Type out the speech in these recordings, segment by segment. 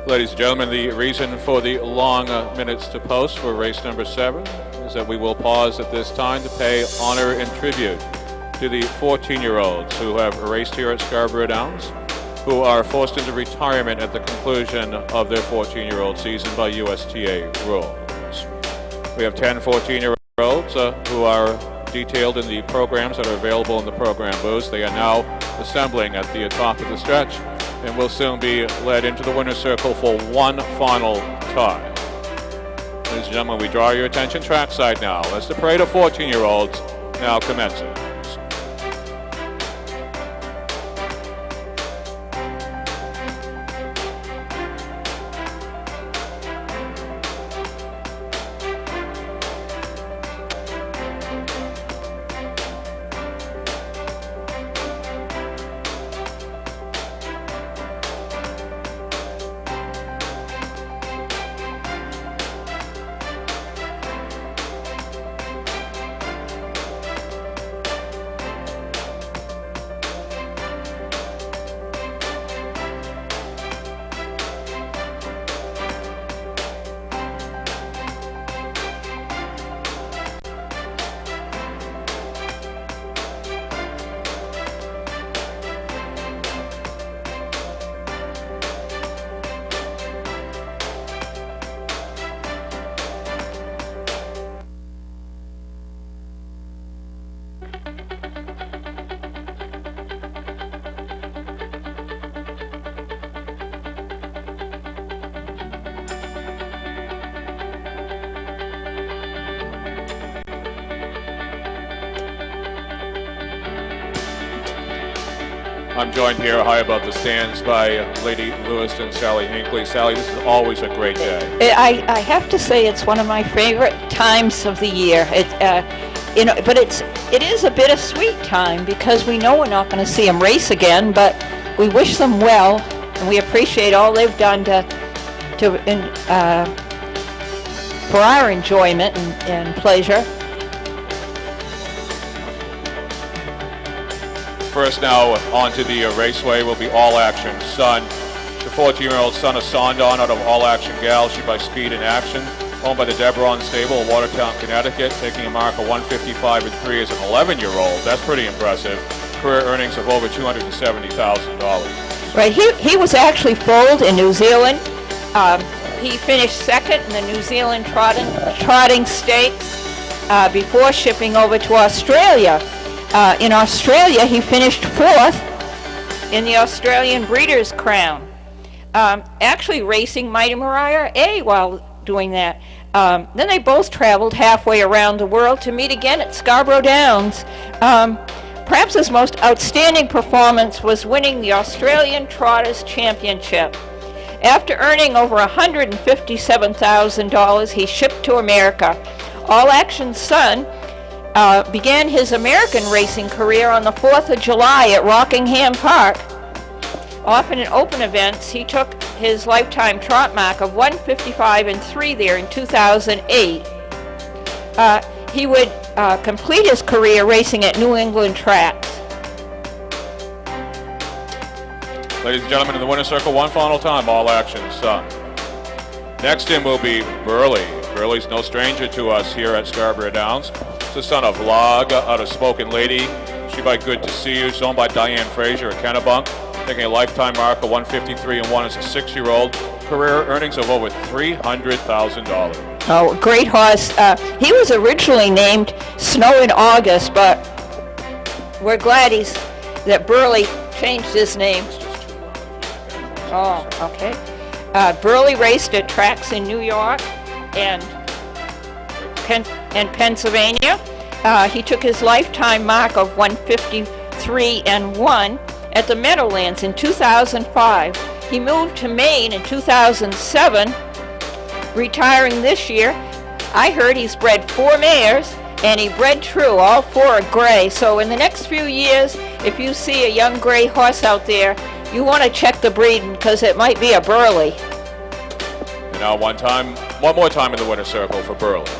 Ladies and gentlemen, the reason for the long minutes to post for race number 7 is that we will pause at this time to pay honor and tribute to the 14-year-olds who have raced here at Scarborough Downs, who are forced into retirement at the conclusion of their 14-year-old season by USTA rules. We have 10 14-year-olds who are detailed in the programs that are available in the program booths. They are now assembling at the top of the stretch and will soon be led into the winner's circle for one final time. Ladies and gentlemen, we draw your attention trackside now as the parade of 14-year-olds now commences. I'm joined here high above the stands by Lady Lewis and Sally Hinckley. Sally, this is always a great day. I have to say it's one of my favorite times of the year. But it is a bittersweet time because we know we're not going to see them race again, but we wish them well and we appreciate all they've done for our enjoyment and pleasure. First now onto the raceway will be All Action Sun. The 14-year-old son of Sondon out of All Action Gal. She by Speed in Action, owned by the Deberon stable in Watertown, Connecticut, taking a mark of 155 and 3 as an 11-year-old. That's pretty impressive. Career earnings of over $270,000. Right, he was actually foaled in New Zealand. He finished second in the New Zealand trotting stakes before shipping over to Australia. In Australia, he finished 4th in the Australian Breeders' Crown, actually racing Mighty Mariah A while doing that. Then they both traveled halfway around the world to meet again at Scarborough Downs. Perhaps his most outstanding performance was winning the Australian Trotters Championship. After earning over $157,000, he shipped to America. All Action Sun began his American racing career on the 4th of July at Rockingham Park. Often in open events, he took his lifetime trot mark of 155 and 3 there in 2008. He would complete his career racing at New England tracks. Ladies and gentlemen, in the winner's circle, one final time, All Action Sun. Next in will be Burley. Burley's no stranger to us here at Scarborough Downs. The son of Log out of Spoken Lady. She by Good to See You. She's owned by Diane Fraser at Kennebunk, taking a lifetime mark of 153 and 1 as a 6-year-old. Career earnings of over $300,000. Oh, great horse. He was originally named Snow in August, but we're glad that Burley changed his name. Oh, okay. Burley raced at tracks in New York and Pennsylvania. He took his lifetime mark of 153 and 1 at the Meadowlands in 2005. He moved to Maine in 2007, retiring this year. I heard he's bred 4 mares, and he bred true. All 4 are gray. So in the next few years, if you see a young gray horse out there, you want to check the breeding because it might be a Burley. And now one more time in the winner's circle for Burley.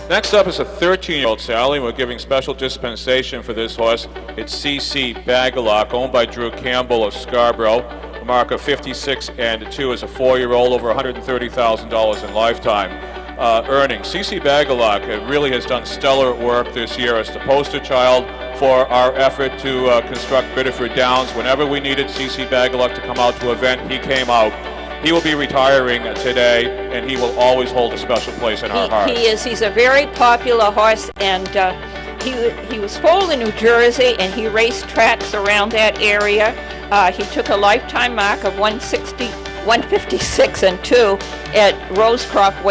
Next up is a 13-year-old Sally. We're giving special dispensation for this horse. It's CC Bagalock, owned by Drew Campbell of Scarborough. mark of 56 and 2 as a 4-year-old, over $130,000 in lifetime earnings. CC Bagalak really has done stellar work this year as the poster child for our effort to construct Biddeford Downs. Whenever we needed CC Bagalak to come out to an event, he came out. He will be retiring today, and he will always hold a special place in our hearts. He is. He's a very popular horse, and he was foaled in New Jersey, and he raced tracks around that area. He took a lifetime mark of 156 and 2 at Rosecroft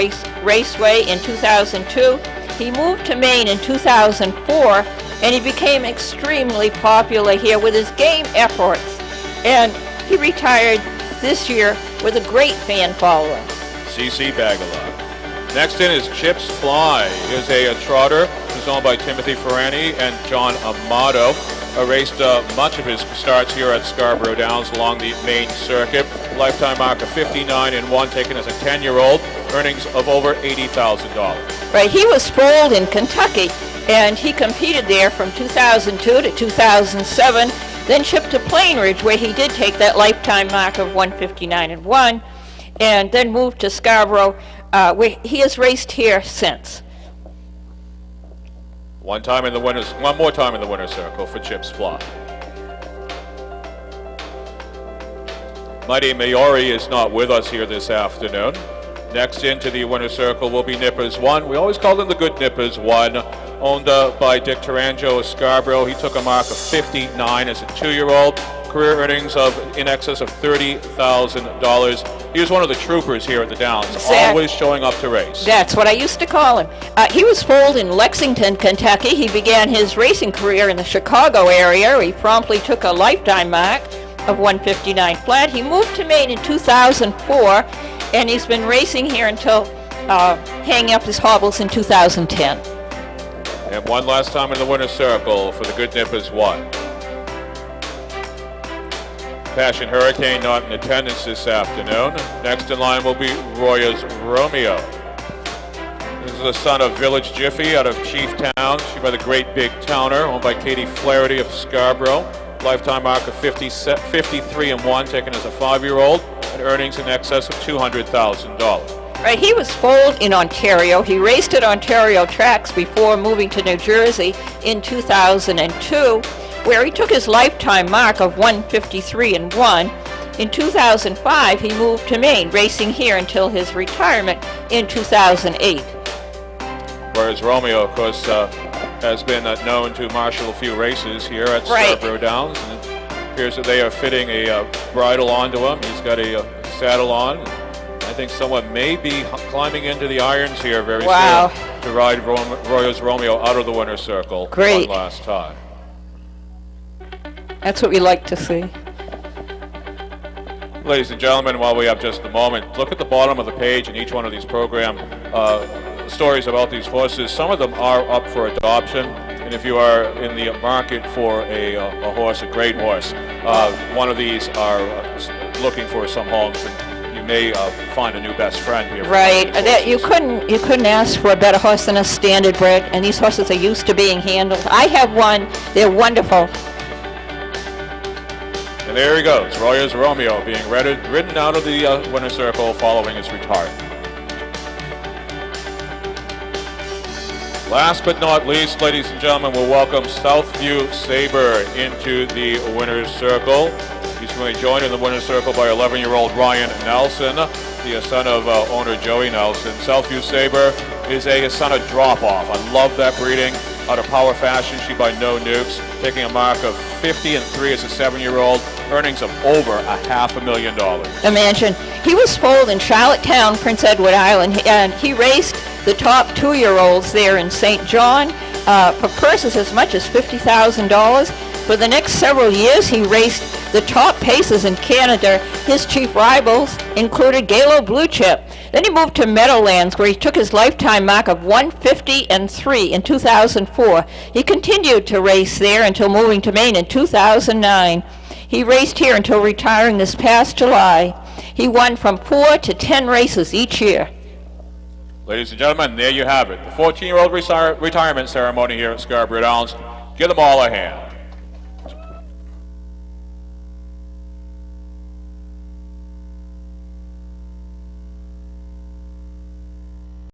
Raceway in 2002. He moved to Maine in 2004, and he became extremely popular here with his game efforts. And he retired this year with a great fan following. CC Bagalak. Next in is Chips Fly. He is a trotter who's owned by Timothy Ferrani and John Amato. Raced much of his starts here at Scarborough Downs along the main circuit. Lifetime mark of 59 and 1, taken as a 10-year-old. Earnings of over $80,000. Right, he was foaled in Kentucky, and he competed there from 2002 to 2007. Then shipped to Plain Ridge, where he did take that lifetime mark of 159 and 1, and then moved to Scarborough, where he has raced here since. One more time in the winner's circle for Chips Fly. Mighty Maori is not with us here this afternoon. Next into the winner's circle will be Nippers 1. We always call him the Good Nippers 1. Owned by Dick Taranjo of Scarborough. He took a mark of 59 as a 2-year-old. Career earnings of in excess of $30,000. He was one of the troopers here at the Downs, always showing up to race. That's what I used to call him. He was foaled in Lexington, Kentucky. He began his racing career in the Chicago area. He promptly took a lifetime mark of 159 flat. He moved to Maine in 2004, and he's been racing here until hanging up his hobbles in 2010. And one last time in the winner's circle for the Good Nippers 1. Passion Hurricane not in attendance this afternoon. Next in line will be Roya's Romeo. This is the son of Village Jiffy out of Chieftown. She's by the Great Big Towner, owned by Katie Flaherty of Scarborough. Lifetime mark of 53 and 1, taken as a 5-year-old, and earnings in excess of $200,000. Right, he was foaled in Ontario. He raced at Ontario tracks before moving to New Jersey in 2002, where he took his lifetime mark of 153 and 1. In 2005, he moved to Maine, racing here until his retirement in 2008. Whereas Romeo, of course, has been known to marshal a few races here at Scarborough Downs, and it appears that they are fitting a bridle onto him. He's got a saddle on. I think someone may be climbing into the irons here very soon to ride Roya's Romeo out of the winner's circle one last time. That's what we like to see. Ladies and gentlemen, while we have just a moment, look at the bottom of the page in each one of these program stories about these horses. Some of them are up for adoption, and if you are in the market for a horse, a great horse, one of these are looking for some homes, and you may find a new best friend here. Right, you couldn't ask for a better horse than a Standardbred, and these horses are used to being handled. I have one; they're wonderful. And there he goes, Roya's Romeo, being ridden out of the winner's circle following his retirement. Last but not least, ladies and gentlemen, we'll welcome Southview Sabre into the winner's circle. He's going to be joined in the winner's circle by 11-year-old Ryan Nelson, the son of owner Joey Nelson. Southview Sabre is a son of Drop-Off. I love that breeding. Out of Power Fashion, she by No Nukes, taking a mark of 50 and 3 as a 7-year-old, earnings of over $500,000. Imagine, he was foaled in Charlottetown, Prince Edward Island, and he raced the top 2-year-olds there in St. John for purses as much as $50,000. For the next several years, he raced the top paces in Canada. His chief rivals included Galo Blue Chip. Then he moved to Meadowlands, where he took his lifetime mark of 150 and 3 in 2004. He continued to race there until moving to Maine in 2009. He raced here until retiring this past July. He won from 4 to 10 races each year. Ladies and gentlemen, there you have it. The 14-year-old retirement ceremony here at Scarborough Downs. Give them all a hand.